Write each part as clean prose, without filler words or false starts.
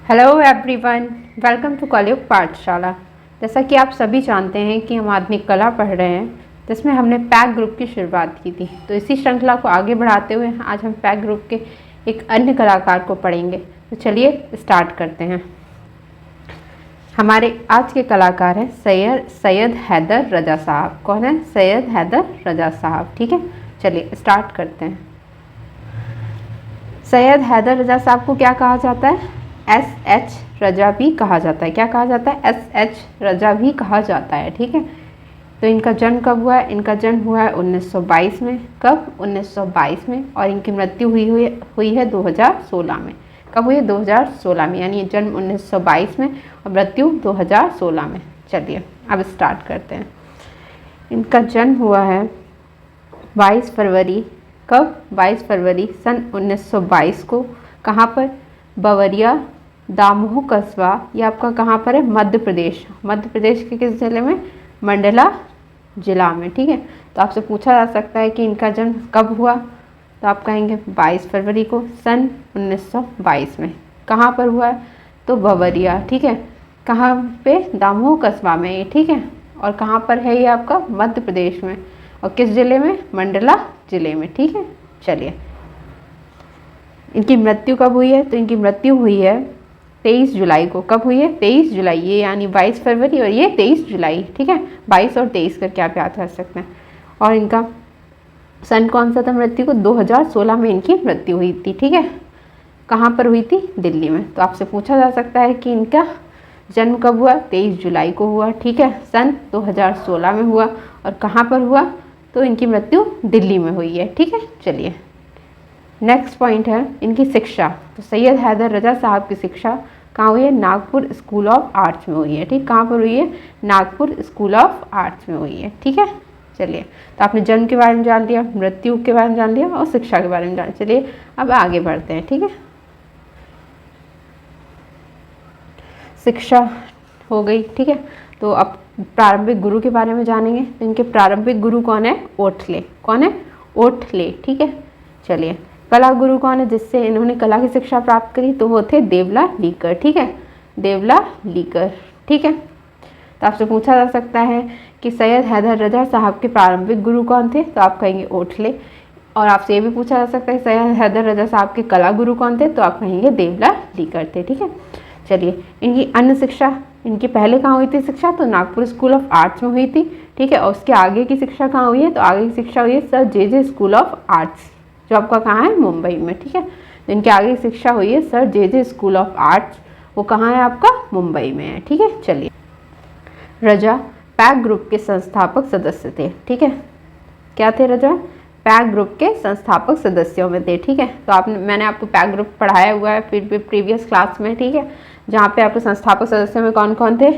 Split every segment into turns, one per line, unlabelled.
Hello everyone, welcome to कलयुग पाठशाला। जैसा कि आप सभी जानते हैं कि हम आधुनिक कला पढ़ रहे हैं, जिसमें हमने पैक ग्रुप की शुरुआत की थी। तो इसी श्रृंखला को आगे बढ़ाते हुए आज हम पैक ग्रुप के एक अन्य कलाकार को पढ़ेंगे। तो चलिए स्टार्ट करते हैं। हमारे आज के कलाकार हैं सैयद हैदर रजा साहब। कौन है? सैयद हैदर रजा साहब। ठीक है, चलिए स्टार्ट करते हैं। सैयद हैदर रजा साहब को क्या कहा जाता है? SH रजा भी कहा जाता है। क्या कहा जाता है? SH रजा भी कहा जाता है। ठीक है, तो इनका जन्म कब हुआ है? इनका जन्म हुआ है 1922 में। कब? 1922 में। और इनकी मृत्यु हुई है 2016 में। कब हुई है? 2016 में। यानी जन्म 1922 में और मृत्यु 2016 में। चलिए अब स्टार्ट करते हैं। इनका जन्म हुआ है 22 फरवरी। कब? 22 फरवरी सन 1922 को। कहाँ पर? बवरिया दामोह कस्बा। ये आपका कहाँ पर है? मध्य प्रदेश। मध्य प्रदेश के किस जिले में? मंडला जिला में। ठीक है, तो आपसे पूछा जा सकता है कि इनका जन्म कब हुआ, तो आप कहेंगे 22 फरवरी को सन 1922 में। कहाँ पर हुआ है? तो बवरिया। ठीक है, कहाँ पे? दामोह कस्बा में। ठीक है, और कहाँ पर है ये आपका? मध्य प्रदेश में। और किस जिले में? मंडला जिले में। ठीक है, चलिए इनकी मृत्यु कब हुई है? तो इनकी मृत्यु हुई है 23 जुलाई को। कब हुई है? 23 जुलाई। ये यानी 22 फरवरी और ये 23 जुलाई। ठीक है, 22 और 23 करके आप याद कर सकते हैं। और इनका सन कौन सा था मृत्यु को? 2016 में इनकी मृत्यु हुई थी। ठीक है, कहाँ पर हुई थी? दिल्ली में। तो आपसे पूछा जा सकता है कि इनका जन्म कब हुआ? 23 जुलाई को हुआ। ठीक है, सन 2016 में हुआ। और कहाँ पर हुआ? तो इनकी मृत्यु दिल्ली में हुई है। ठीक है, चलिए नेक्स्ट पॉइंट है इनकी शिक्षा। तो सैयद हैदर रजा साहब की शिक्षा कहाँ हुई है? नागपुर स्कूल ऑफ आर्ट्स में हुई है। ठीक, कहाँ पर हुई है? नागपुर स्कूल ऑफ आर्ट्स में हुई है। ठीक है, चलिए तो आपने जन्म के बारे में जान लिया, मृत्यु के बारे में जान लिया और शिक्षा के बारे में जान। चलिए अब आगे बढ़ते हैं। ठीक है, शिक्षा हो गई। ठीक है, तो अब प्रारंभिक गुरु के बारे में जानेंगे। तो इनके प्रारंभिक गुरु कौन है? ओठले। कौन है? ओठले। ठीक है, चलिए कला गुरु कौन है जिससे इन्होंने कला की शिक्षा प्राप्त करी? तो वो थे देवला लीकर। ठीक है, देवला लीकर। ठीक है, तो आपसे पूछा जा सकता है कि सैयद हैदर रजा साहब के प्रारंभिक गुरु कौन थे? तो आप कहेंगे ओठले। और आपसे ये भी पूछा जा सकता है सैयद हैदर रजा साहब के कला गुरु कौन थे? तो आप कहेंगे देवला लीकर थे। ठीक है, चलिए इनकी अन्य शिक्षा, इनकी पहले कहाँ हुई थी शिक्षा? तो नागपुर स्कूल ऑफ आर्ट्स में हुई थी। ठीक है, और उसके आगे की शिक्षा कहाँ हुई है? तो आगे की शिक्षा हुई है sir JJ school of arts, जो आपका कहाँ है? मुंबई में। ठीक है, तो इनकी आगे शिक्षा हुई है sir JJ school of arts, वो कहाँ है आपका? मुंबई में है। ठीक है, चलिए रजा पैक ग्रुप के संस्थापक सदस्य थे। ठीक है, क्या थे रजा? पैक ग्रुप के संस्थापक सदस्यों में थे। ठीक है, तो मैंने आपको पैक ग्रुप पढ़ाया हुआ है फिर प्रीवियस क्लास में। ठीक है, जहाँ पे आपके संस्थापक सदस्यों में कौन कौन थे?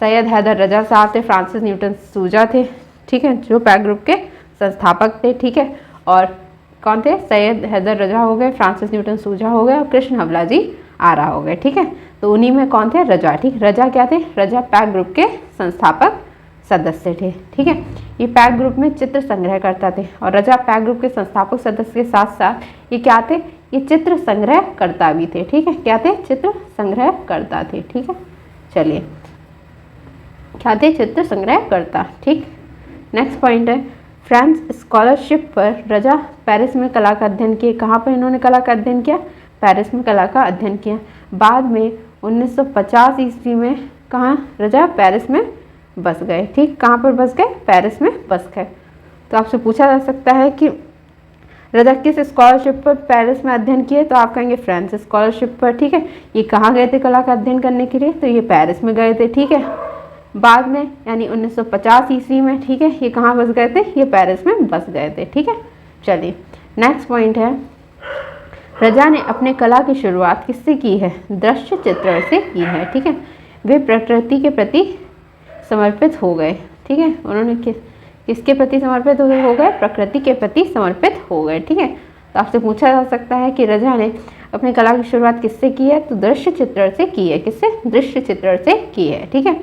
सैयद हैदर रजा साहब थे, फ्रांसिस न्यूटन सूजा थे। ठीक है, जो पैक ग्रुप के संस्थापक थे। ठीक है, और कौन थे? सैयद हैदर रजा हो गए, फ्रांसिस न्यूटन सूजा हो गए और कृष्ण हवला जी आरा हो गए। ठीक है, तो उन्हीं में कौन थे? रजा। ठीक, रजा क्या थे? रजा पैक ग्रुप के संस्थापक सदस्य थे। ठीक है, ये पैक ग्रुप में चित्र संग्रह करता थे। और रजा पैक ग्रुप के संस्थापक सदस्य के साथ साथ ये क्या थे? ये चित्र संग्रह करता भी थे। ठीक है, क्या थे? चित्र संग्रह करता थे। ठीक है, चलिए क्या थे? चित्र संग्रह करता। ठीक, नेक्स्ट पॉइंट है फ्रेंच स्कॉलरशिप पर रजा पेरिस में कला का अध्ययन किए। कहाँ पर इन्होंने कला का अध्ययन किया? पेरिस में कला का अध्ययन किया। बाद में 1950 ईस्वी में कहाँ रजा? पेरिस में बस गए। ठीक, कहाँ पर बस गए? पेरिस में बस गए। तो आपसे पूछा जा सकता है कि रजा किस स्कॉलरशिप पर पेरिस में अध्ययन किए? तो आप कहेंगे फ्रेंच स्कॉलरशिप पर। ठीक है, ये कहाँ गए थे कला का अध्ययन करने के लिए? तो ये पेरिस में गए थे। ठीक है, बाद में यानी 1950 ईस्वी में। ठीक है, ये कहाँ बस गए थे? ये पेरिस में बस गए थे। ठीक है, चलिए नेक्स्ट पॉइंट है रजा ने अपने कला की शुरुआत किससे की है? दृश्य चित्रण से की है। ठीक है, वे प्रकृति के प्रति समर्पित हो गए। ठीक है, उन्होंने किसके प्रति समर्पित हो गए? प्रकृति के प्रति समर्पित हो गए। ठीक है, तो आपसे पूछा जा सकता है कि रजा ने अपनी कला की शुरुआत किससे की है? तो दृश्य चित्रण से की है। किससे? दृश्य चित्रण से की है। ठीक है,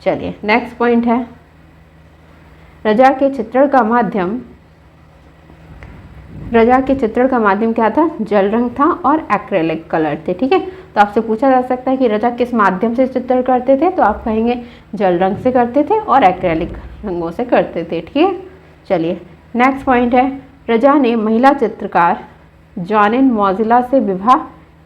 चलिए नेक्स्ट पॉइंट है रजा के चित्रण का माध्यम क्या था? जल रंग था और एक्रेलिक कलर थे। ठीक है, तो आपसे पूछा जा सकता है कि रजा किस माध्यम से चित्र करते थे, तो आप कहेंगे जल रंग से करते थे और एक्रेलिक रंगों से करते थे। ठीक है, चलिए नेक्स्ट पॉइंट है, रजा ने महिला चित्रकार जॉनिन मौजिला से विवाह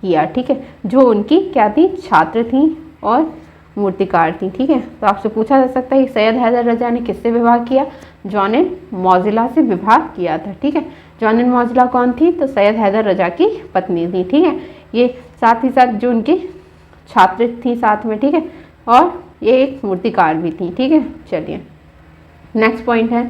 किया। ठीक है, जो उनकी क्या थी, छात्र थी और मूर्तिकार थी। ठीक है, तो आपसे पूछा जा सकता है कि सैयद हैदर रजा ने किससे विवाह किया, जॉनिन मौजिला से विवाह किया था। ठीक है, जॉनिन मौजिला कौन थी, तो सैयद हैदर रजा की पत्नी थी। ठीक है, ये साथ ही साथ जो उनकी छात्र थी साथ में। ठीक है, और ये एक मूर्तिकार भी थी। ठीक है, चलिए नेक्स्ट पॉइंट है,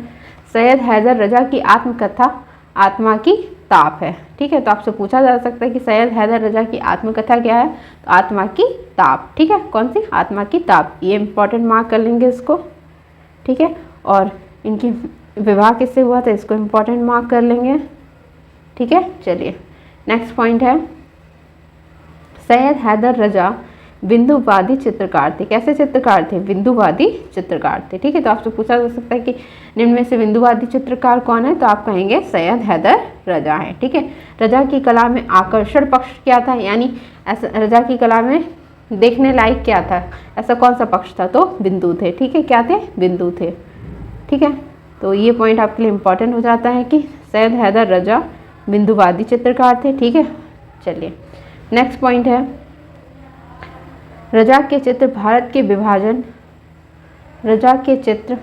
सैयद हैदर रजा की आत्मकथा आत्मा की ताप है। ठीक है, तो आपसे पूछा जा सकता है कि सैयद हैदर रजा की आत्मकथा क्या है, तो आत्मा की ताप। ठीक है, कौन सी, आत्मा की ताप, ये इंपॉर्टेंट मार्क कर लेंगे इसको। ठीक है, और इनकी विवाह किससे हुआ था, इसको इंपॉर्टेंट मार्क कर लेंगे। ठीक है, चलिए नेक्स्ट पॉइंट है, सैयद हैदर रजा बिंदुवादी चित्रकार थे। कैसे चित्रकार थे, बिंदुवादी चित्रकार थे। ठीक है, तो आपसे पूछा जा सकता है कि निम्न में से बिंदुवादी चित्रकार कौन है, तो आप कहेंगे सैयद हैदर रजा है। ठीक है, रजा की कला में आकर्षण पक्ष क्या था, यानी ऐसा रजा की कला में देखने लायक क्या था, ऐसा कौन सा पक्ष था, तो बिंदु थे। ठीक है, क्या थे, बिंदु थे। ठीक है, तो ये पॉइंट आपके लिए इम्पॉर्टेंट हो जाता है कि सैयद हैदर रजा बिंदुवादी चित्रकार थे। ठीक है, चलिए नेक्स्ट पॉइंट है, रजा के चित्र भारत के विभाजन, रजा के चित्र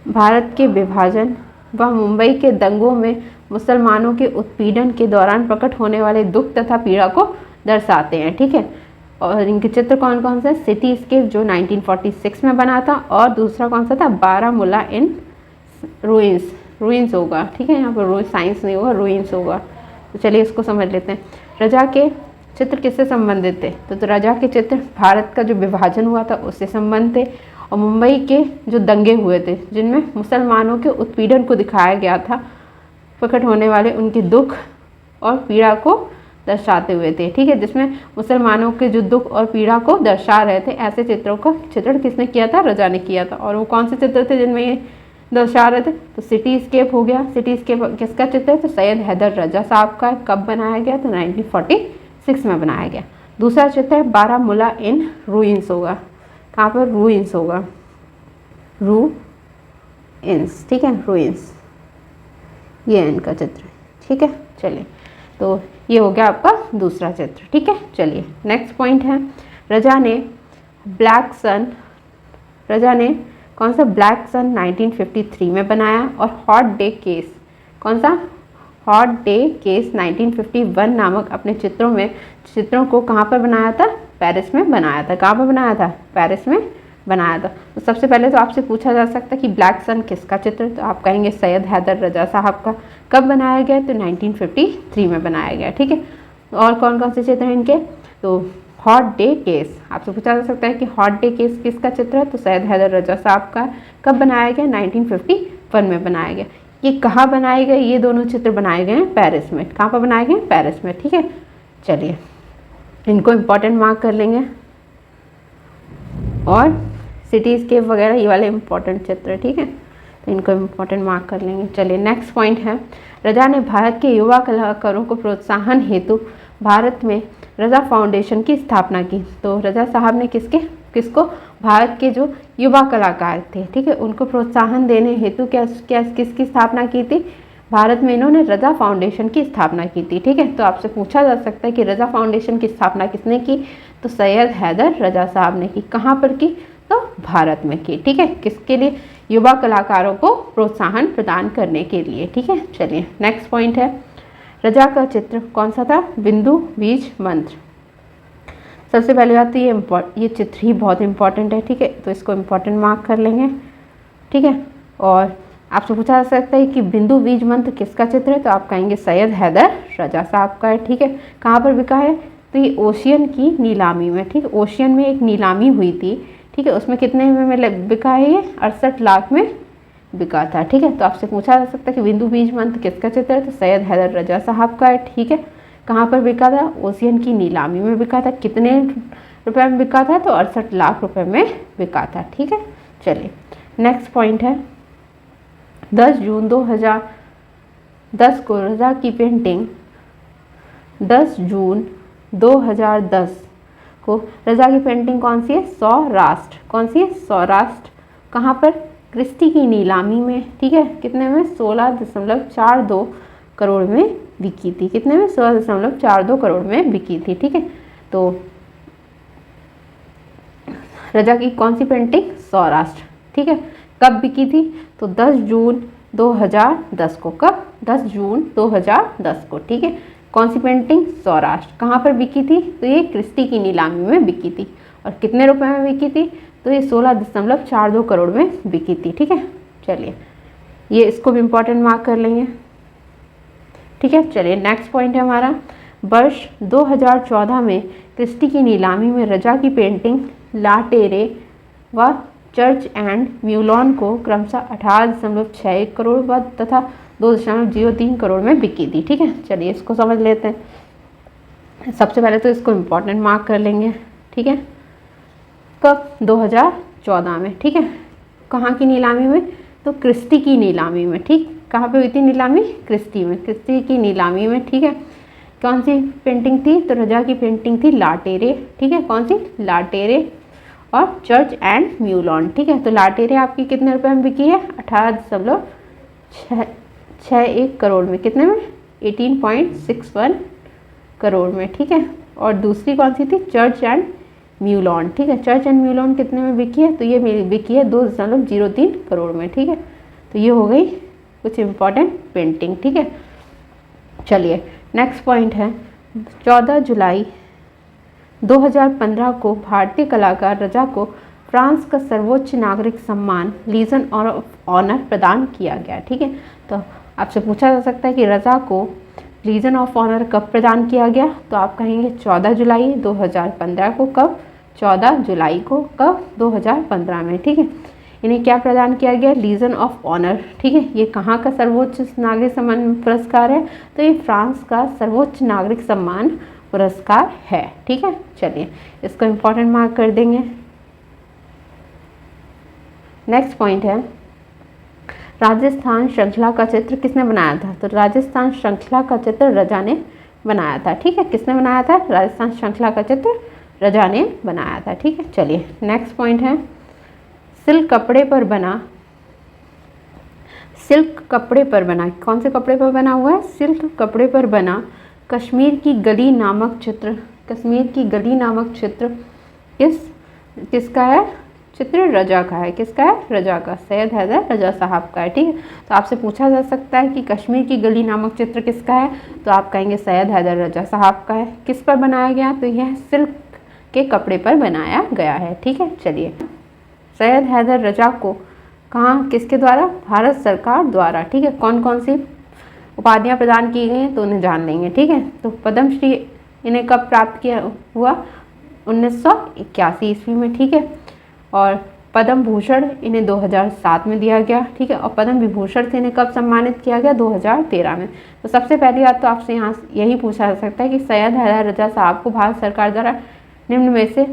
भारत के विभाजन व मुंबई के दंगों में मुसलमानों के उत्पीड़न के दौरान प्रकट होने वाले दुख तथा पीड़ा को दर्शाते हैं। ठीक है, और इनके चित्र कौन कौन से, सिटी स्केप जो 1946 में बना था, और दूसरा कौन सा था, बारामूला इन रूइंस, रूइंस होगा। ठीक है, यहाँ पर साइंस नहीं होगा, रूइंस होगा। तो चलिए इसको समझ लेते हैं। रजा के चित्र किससे संबंधित थे, तो रजा के चित्र भारत का जो विभाजन हुआ था उससे संबंध थे, और मुंबई के जो दंगे हुए थे जिनमें मुसलमानों के उत्पीड़न को दिखाया गया था, प्रकट होने वाले उनके दुख और पीड़ा को दर्शाते हुए थे। ठीक है, जिसमें मुसलमानों के जो दुख और पीड़ा को दर्शा रहे थे, ऐसे चित्रों का चित्रण किसने किया था, रजा ने किया था। और वो कौन से चित्र थे जिनमें ये दर्शा रहे थे, तो सिटी स्केप हो गया। सिटी स्केप किसका चित्र है, तो सैयद हैदर रजा साहब का। कब बनाया गया, तो 1946 में बनाया गया। दूसरा चित्र है बारामूला इन रूइंस होगा, कहाँ पर, रूइंस होगा, रूइंस। ठीक है, रूइंस, ये इनका चित्र है। ठीक है, चलिए तो ये हो गया आपका दूसरा चित्र। ठीक है, चलिए नेक्स्ट पॉइंट है, रजा ने ब्लैक सन, रजा ने कौन सा, ब्लैक सन 1953 में बनाया, और हॉट डे केस, कौन सा, हॉट डे केस 1951 नामक अपने चित्रों को कहाँ पर बनाया था, पेरिस में बनाया था। कहाँ पर बनाया था, पेरिस में बनाया था। तो सबसे पहले तो आपसे पूछा जा सकता है कि ब्लैक सन किसका चित्र, तो आप कहेंगे सैयद हैदर रजा साहब का। कब बनाया गया, तो 1953 में बनाया गया। ठीक है, और कौन कौन से चित्र हैं इनके, तो हॉट डे केस, आपसे पूछा जा सकता है कि हॉट डे केस किसका चित्र है, तो सैयद हैदर रजा साहब का। कब बनाया गया, 1951 में बनाया गया। ये कहाँ बनाए गए, ये दोनों चित्र बनाए गए हैं पेरिस में। कहाँ पर बनाए गए, पेरिस में। ठीक है, चलिए इनको इम्पोर्टेंट मार्क कर लेंगे, और सिटी स्केप वगैरह ये वाले इम्पोर्टेंट चित्र। ठीक है, तो इनको इम्पोर्टेंट मार्क कर लेंगे। चलिए नेक्स्ट पॉइंट है, रजा ने भारत के युवा कलाकारों को प्रोत्साहन हेतु भारत में रजा फाउंडेशन की स्थापना की। तो रजा साहब ने किसको, भारत के जो युवा कलाकार थे, ठीक है, उनको प्रोत्साहन देने हेतु किसकी स्थापना की थी, भारत में इन्होंने रजा फाउंडेशन की स्थापना की थी। ठीक है, तो आपसे पूछा जा सकता है कि रजा फाउंडेशन की स्थापना किसने की, तो सैयद हैदर रजा साहब ने की। कहाँ पर की, तो भारत में की। ठीक है, किसके लिए, युवा कलाकारों को प्रोत्साहन प्रदान करने के लिए। ठीक है, चलिए नेक्स्ट पॉइंट है, रजा का चित्र कौन सा था, बिंदु बीज मंत्र। सबसे पहले बात तो ये चित्र ही बहुत इंपॉर्टेंट है। ठीक है, तो इसको इम्पोर्टेंट मार्क कर लेंगे। ठीक है, और आपसे पूछा जा सकता है कि बिंदु बीज मंत्र किसका चित्र है, तो आप कहेंगे सैयद हैदर रजा साहब का है। ठीक है, कहाँ पर बिका है, तो ये ओशियन की नीलामी में। ठीक है, ओशियन में एक नीलामी हुई थी। ठीक है, उसमें कितने में बिका है, ये 68 लाख में बिका था। ठीक है, तो आपसे पूछा जा सकता है कि बिंदु बीज मंत्र किसका चित्र है, तो सैयद हैदर रजा साहब का है। ठीक है, कहाँ पर बिका था, ओशियन की नीलामी में बिका था। कितने रुपए में बिका था, तो 68 लाख रुपए में बिका था। ठीक है, चलिए नेक्स्ट पॉइंट है, 10 जून 2010 को रजा की पेंटिंग 10 जून 2010 को रजा की पेंटिंग कौन सी है? सौराष्ट्र। कौन सी है? सौराष्ट्र। कहाँ पर? क्रिस्टी की नीलामी में, ठीक है। कितने में? 16.42 करोड़ में बिकी थी। कितने में? 16.42 करोड़ में बिकी थी, ठीक है। तो रजा की कौन सी पेंटिंग? सौराष्ट्र, ठीक है। कब बिकी थी? तो 10 जून 2010 को। कब? 10 जून 2010 को, ठीक है। कौन सी पेंटिंग? सौराष्ट्र। कहाँ पर बिकी थी? तो ये क्रिस्टी की नीलामी में बिकी थी। और कितने रुपए में बिकी थी? तो ये 16.42 करोड़ में बिकी थी, ठीक है। चलिए, ये इसको भी इम्पोर्टेंट मार्क कर लेंगे, ठीक है। चलिए, नेक्स्ट पॉइंट है हमारा, वर्ष 2014 में क्रिस्टी की नीलामी में रजा की पेंटिंग ला टेरे व चर्च एंड म्यूलॉन को क्रमशः 18.61 करोड़ व तथा 2.03 करोड़ में बिकी थी, ठीक है। चलिए, इसको समझ लेते हैं। सबसे पहले तो इसको इम्पोर्टेंट मार्क कर लेंगे, ठीक है। कब? 2014 में, ठीक है। कहाँ की नीलामी में? तो क्रिस्टी की नीलामी में, ठीक। कहाँ पे हुई थी नीलामी? क्रिस्टी में, क्रिस्टी की नीलामी में, ठीक है। कौन सी पेंटिंग थी? तो रजा की पेंटिंग थी ला टेरे, ठीक है। कौन सी? ला टेरे और चर्च एंड म्यूलॉन, ठीक है। तो ला टेरे आपकी कितने रुपए में बिकी है? 18.61 करोड़ में। कितने में? 18.61 करोड़ में, ठीक है। और दूसरी कौन सी थी? चर्च एंड म्यूलॉन, ठीक है। चर्च एंड म्यूलॉन कितने में बिकी है? तो ये बिकी है 2.03 करोड़ में, ठीक है। तो ये हो गई कुछ इम्पॉर्टेंट पेंटिंग, ठीक है। चलिए, नेक्स्ट पॉइंट है, 14 जुलाई 2015 को भारतीय कलाकार रजा को फ्रांस का सर्वोच्च नागरिक सम्मान लीजन ऑफ ऑनर प्रदान किया गया, ठीक है। तो आपसे पूछा जा सकता है कि रजा को लीजन ऑफ ऑनर कब प्रदान किया गया? तो आप कहेंगे 14 जुलाई 2015 को। कब? 14 जुलाई को। कब? 2015 में, ठीक है। इन्हें क्या प्रदान किया गया? लीजन ऑफ ऑनर, ठीक है। ये कहाँ का सर्वोच्च नागरिक सम्मान पुरस्कार है? तो ये फ्रांस का सर्वोच्च नागरिक सम्मान पुरस्कार है, ठीक है। चलिए, इसको इम्पोर्टेंट मार्क कर देंगे। नेक्स्ट पॉइंट है, राजस्थान श्रृंखला का चित्र किसने बनाया था? तो राजस्थान श्रृंखला का चित्र रजा ने बनाया था, ठीक है। किसने बनाया था? राजस्थान श्रृंखला का चित्र रजा ने बनाया था, ठीक है। चलिए, नेक्स्ट पॉइंट है, सिल्क कपड़े पर बना, सिल्क कपड़े पर बना, कौन से कपड़े पर बना हुआ है? सिल्क कपड़े पर बना कश्मीर की गली नामक चित्र, कश्मीर की गली नामक चित्र किसका है? चित्र रजा का है। किसका है? रजा का, सैयद हैदर रजा साहब का है, ठीक है। तो आपसे पूछा जा सकता है कि कश्मीर की गली नामक चित्र किसका है? तो आप कहेंगे सैयद हैदर रजा साहब का है। किस पर बनाया गया? तो यह सिल्क के कपड़े पर बनाया गया है, ठीक है। चलिए, सैयद हैदर रजा को कहाँ, किसके द्वारा? भारत सरकार द्वारा, ठीक है। कौन कौन सी उपाधियाँ प्रदान की गई हैं तो उन्हें जान लेंगे, ठीक है। तो पद्मश्री इन्हें कब प्राप्त किया हुआ? 1981 ईस्वी में, ठीक है। और पद्म भूषण इन्हें 2007 में दिया गया, ठीक है। और पद्म विभूषण से इन्हें कब सम्मानित किया गया? 2013 में। तो सबसे पहली बात तो आपसे यहाँ यही पूछा जा सकता है कि सैयद हैदर रजा साहब को भारत सरकार द्वारा निम्न में से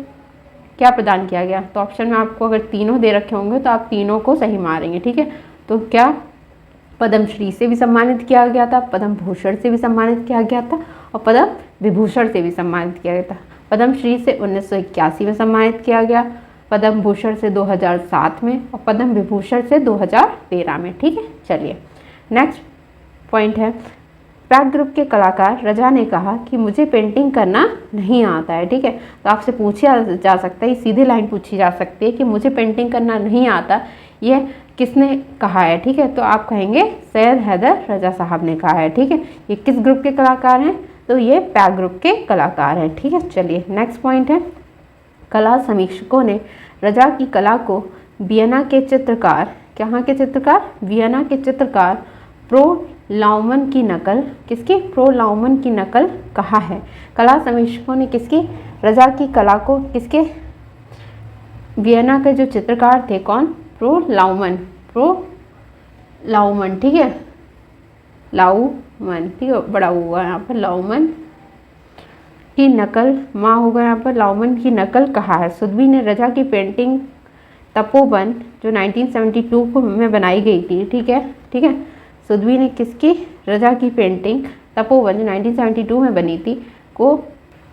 क्या प्रदान किया गया? तो ऑप्शन में आपको अगर तीनों दे रखे होंगे तो आप तीनों को सही मारेंगे, ठीक है। तो क्या पद्मश्री से भी सम्मानित किया गया था, पद्म भूषण से भी सम्मानित किया गया था और पद्म विभूषण से भी सम्मानित किया गया था। पद्मश्री से 1981 में सम्मानित किया गया, पद्म भूषण से 2007 में और पद्म विभूषण से 2013 में, ठीक है। चलिए, नेक्स्ट पॉइंट है, प्राग ग्रुप के कलाकार रजा ने कहा कि मुझे पेंटिंग करना नहीं आता है, ठीक है। तो आपसे पूछा जा सकता है, सीधी लाइन पूछी जा सकती है कि मुझे पेंटिंग करना नहीं आता, यह किसने कहा है, ठीक है। तो आप कहेंगे सैयद हैदर रजा साहब ने कहा है, ठीक है। ये किस ग्रुप के कलाकार हैं? तो ये प्राग ग्रुप के कलाकार हैं, ठीक है। चलिए, नेक्स्ट पॉइंट है, कला समीक्षकों ने रजा की कला को वियना के चित्रकार, कहाँ के चित्रकार? वियना के चित्रकार प्रो लाउमन की नकल, किसकी? प्रो लाउमन की नकल कहा है। कला समीक्षकों ने किसकी? रजा की कला को किसके? वियना के जो चित्रकार थे, कौन? प्रो लाउमन, ठीक है। लाउमन, ठीक है, बड़ा हुआ यहाँ पर, लाउमन की नकल, माँ होगा यहाँ पर, लाउमन की नकल कहा है। सुदवी ने रजा की पेंटिंग तपोवन जो 1972 में बनाई गई थी, ठीक है, ठीक है। सुदवी ने किसकी? रजा की पेंटिंग तपोवन जो 1972 में बनी थी को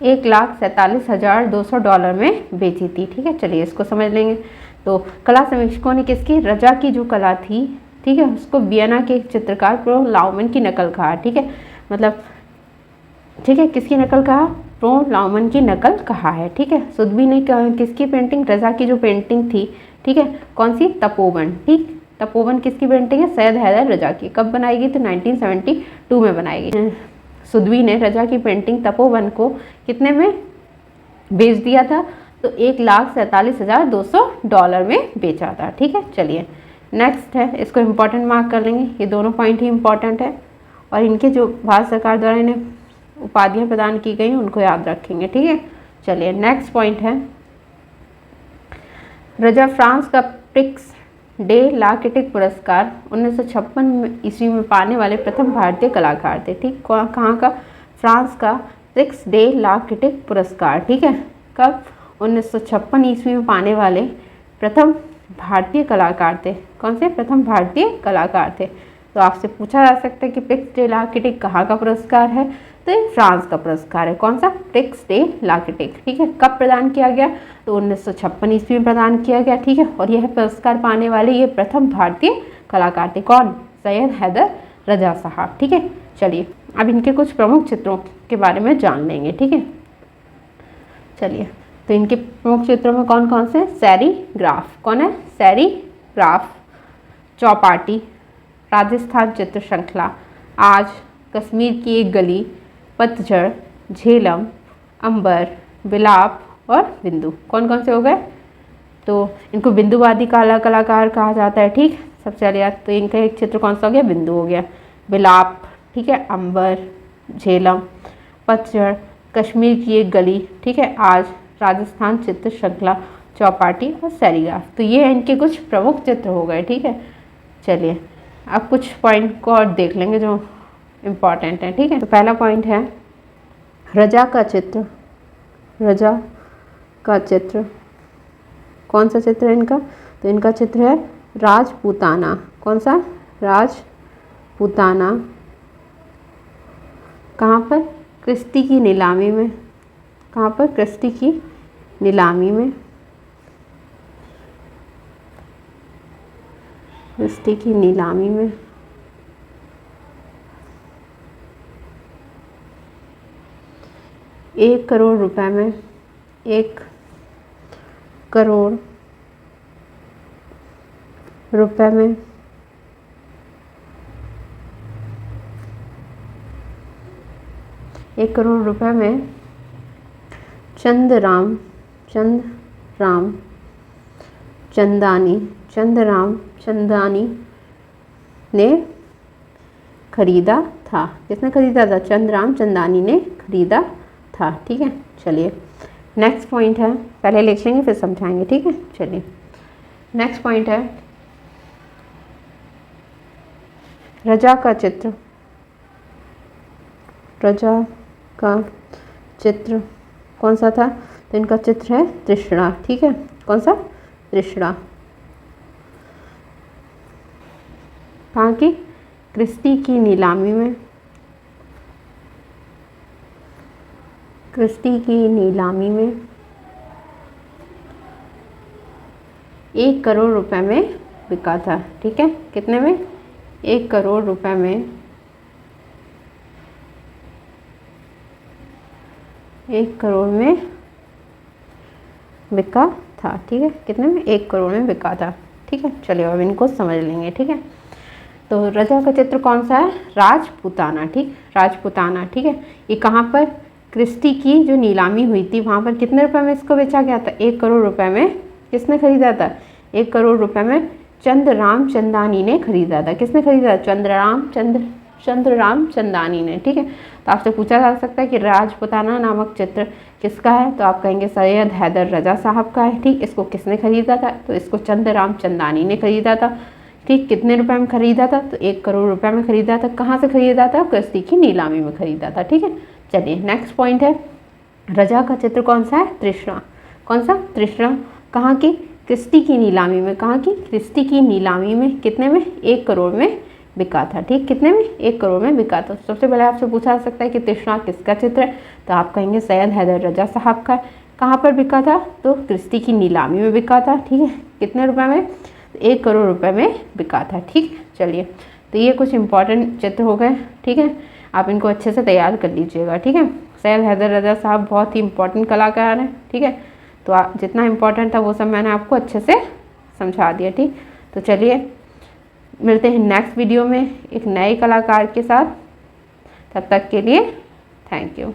$1,47,200 में बेची थी। ठीक है, चलिए इसको समझ लेंगे। तो कला समीक्षकों ने किसकी, रजा की जो कला थी, ठीक है, उसको वियना के चित्रकार प्रो लाउमन की नकल कहा। ठीक है, मतलब ठीक है, किसकी नकल कहा, प्रो लाउमन की नकल कहा है। ठीक है, सुदवी ने किसकी पेंटिंग, रजा की जो पेंटिंग थी, ठीक है, कौन सी, तपोवन। ठीक, तपोवन किसकी पेंटिंग है, सैयद हैदर रजा की। कब बनाई गई, तो 1972 में बनाई गई। सुदवी ने रजा की पेंटिंग तपोवन को कितने में बेच दिया था, तो $1,47,200 में बेचा था। ठीक है, चलिए नेक्स्ट है, इसको इम्पोर्टेंट मार्क कर लेंगे, ये दोनों पॉइंट ही इम्पोर्टेंट है और इनके जो भारत सरकार द्वारा इन्हें उपाधियां प्रदान की गई उनको याद रखेंगे। ठीक है, चलिए नेक्स्ट पॉइंट है, रजा फ्रांस का प्रिक्स डे ला क्रिटिक पुरस्कार 1956 ईस्वी में पाने वाले प्रथम भारतीय कलाकार थे। ठीक, कहाँ का, फ्रांस का प्रिक्स डे ला क्रिटिक पुरस्कार। ठीक है, कब, 1956 ईस्वी में पाने वाले प्रथम भारतीय कलाकार थे। कौन से, प्रथम भारतीय कलाकार थे। तो आपसे पूछा जा सकता है कि प्रिक्स डे ला क्रिटिक कहाँ का पुरस्कार है, तो ये फ्रांस का पुरस्कार है। कौन सा, प्रिक्स डे ला क्रिटिक। ठीक है, कब प्रदान किया गया, तो 1956 ईस्वी में प्रदान किया गया। ठीक है, और यह पुरस्कार पाने वाले ये प्रथम भारतीय कलाकार थे। कौन, सैयद हैदर रजा साहब। ठीक है, चलिए अब इनके कुछ प्रमुख चित्रों के बारे में जान लेंगे। ठीक है, चलिए तो इनके प्रमुख चित्रों में कौन कौन से, सेरीग्राफ। कौन है, सेरीग्राफ, चौपाटी, राजस्थान चित्र श्रृंखला, आज, कश्मीर की एक गली, पतझड़, झेलम, अंबर, विलाप और बिंदु। कौन कौन से हो गए, तो इनको बिंदुवादी कलाकार कहा जाता है। ठीक, सबसे पहले तो इनका एक चित्र कौन सा हो गया, बिंदु हो गया, विलाप, ठीक है, अंबर, झेलम, पतझड़, कश्मीर की एक गली, ठीक है, आज, राजस्थान चित्र श्रृंखला, चौपाटी और सेरीग्राफ। तो ये इनके कुछ प्रमुख चित्र हो गए। ठीक है, चलिए अब कुछ पॉइंट को और देख लेंगे जो इम्पॉर्टेंट है। ठीक है, तो पहला पॉइंट है रजा का चित्र। रजा का चित्र, कौन सा चित्र है इनका, तो इनका चित्र है राजपूताना। कौन सा, राजपूताना, कहाँ पर, क्रिस्टी की नीलामी में। कहाँ पर, क्रिस्टी की नीलामी में, क्रिस्टी की नीलामी में। ₹1 करोड़ में, 1 करोड़ में ₹1 करोड़ में चंद्रराम चंदानी ने खरीदा था। किसने खरीदा था, चंद्रराम चंदानी ने खरीदा था। ठीक है, चलिए नेक्स्ट पॉइंट है, पहले लिख लेंगे फिर समझाएंगे। ठीक है, चलिए नेक्स्ट पॉइंट है रजा का चित्र। रजा का चित्र कौन सा था, तो इनका चित्र है तृष्णा। ठीक है, कौन सा, तृष्णा, कहाँ की, क्रिस्टी की नीलामी में। क्रिस्टी की नीलामी में ₹1 करोड़ में बिका था। ठीक है, कितने में, ₹1 करोड़ में, 1 करोड़ में बिका था। ठीक है, कितने में, 1 करोड़ में बिका था। ठीक है, चलिए अब इनको समझ लेंगे। ठीक है, तो रजा का चित्र कौन सा है, राजपूताना। ठीक, राजपूताना। ठीक है, ये कहाँ पर, क्रिस्टी की जो नीलामी हुई थी वहाँ पर कितने रुपए में इसको बेचा गया था, ₹1 करोड़ में। किसने खरीदा था, ₹1 करोड़ में चंद्रराम चंदानी ने खरीदा था। किसने खरीदा, चंद्रराम चंदानी ने। ठीक है, तो आपसे पूछा जा सकता है कि राजपूताना नामक चित्र किसका है, तो आप कहेंगे सैयद हैदर रजा साहब का है। ठीक, इसको किसने खरीदा था, तो इसको चंद्रराम चंदानी ने खरीदा था। ठीक, कितने रुपए में खरीदा था, तो ₹1 करोड़ में खरीदा था। कहाँ से खरीदा था, क्रिस्टी की नीलामी में खरीदा था। ठीक है, चलिए नेक्स्ट पॉइंट है रजा का चित्र कौन सा है, तृष्णा। कौन सा, तृष्णा, कहाँ की, क्रिस्टी की नीलामी में। कहाँ की, क्रिस्टी की नीलामी में, कितने में, ₹1 करोड़ में बिका था। ठीक, कितने में? 1 करोड़ में बिका था। सबसे पहले आपसे पूछा जा सकता है कि तृष्णा किसका चित्र है, तो आप कहेंगे सैयद हैदर रजा साहब का। कहाँ पर बिका था? तो क्रिस्टी की नीलामी में बिका था। ठीक है, कितने रुपए में? 1 करोड़ रुपए में बिका था। ठीक है, चलिए, तो ये कुछ इंपॉर्टेंट चित्र हो गए। ठीक है, आप इनको अच्छे से तैयार कर लीजिएगा। ठीक है, सैयद हैदर रजा साहब बहुत ही इंपॉर्टेंट कलाकार हैं। ठीक है, तो आप जितना इम्पोर्टेंट था वो सब मैंने आपको अच्छे से समझा दिया। ठीक, तो चलिए मिलते हैं नेक्स्ट वीडियो में एक नए कलाकार के साथ। तब तक के लिए थैंक यू।